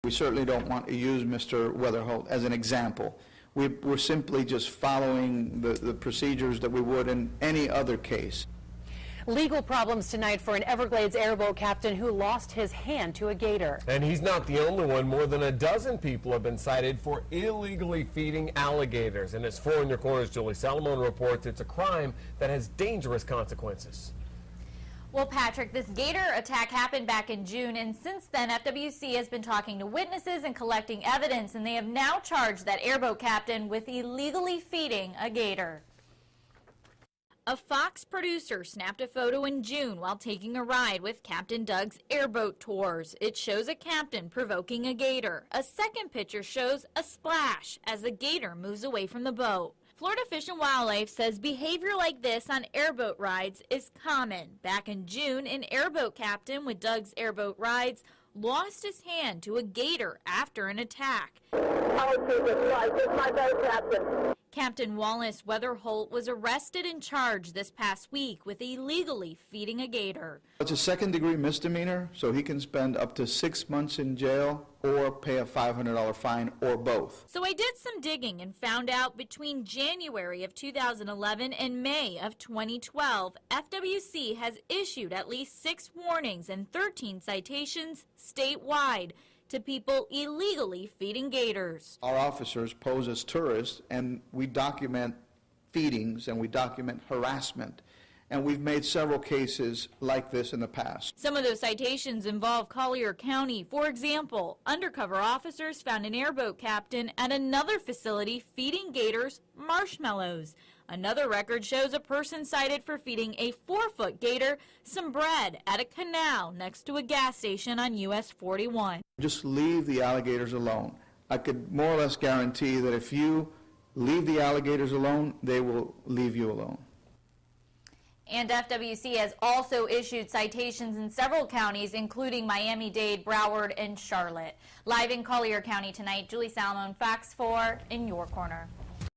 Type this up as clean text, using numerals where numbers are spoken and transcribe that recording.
We certainly don't want to use Mr. Weatherholt as an example. We're simply just following the procedures that we would in any other case. Legal problems tonight for an Everglades airboat captain who lost his hand to a gator. And he's not the only one. More than a dozen people have been cited for illegally feeding alligators. And as 4 in Your Corner's Julie Salomon reports, it's a crime that has dangerous consequences. Well, Patrick, this gator attack happened back in June, and since then, FWC has been talking to witnesses and collecting evidence, and they have now charged that airboat captain with illegally feeding a gator. A Fox producer snapped a photo in June while taking a ride with Captain Doug's airboat tours. It shows a captain provoking a gator. A second picture shows a splash as the gator moves away from the boat. Florida Fish and Wildlife says behavior like this on airboat rides is common. Back in June, an airboat captain with Doug's Airboat Rides lost his hand to a gator after an attack. Oh, Jesus Christ, it's my boat captain. Captain Wallace Weatherholt was arrested and charged this past week with illegally feeding a gator. It's a second-degree misdemeanor, so he can spend up to 6 months in jail or pay a $500 fine or both. So I did some digging and found out between January of 2011 and May of 2012, FWC has issued at least 6 warnings and 13 citations statewide to people illegally feeding gators. Our officers pose as tourists, and we document feedings and we document harassment. And we've made several cases like this in the past. Some of those citations involve Collier County. For example, undercover officers found an airboat captain at another facility feeding gators marshmallows. Another record shows a person cited for feeding a 4-foot gator some bread at a canal next to a gas station on US 41. Just leave the alligators alone. I could more or less guarantee that if you leave the alligators alone, they will leave you alone. And FWC has also issued citations in several counties, including Miami-Dade, Broward, and Charlotte. Live in Collier County tonight, Julie Salomon, Fox 4 in Your Corner.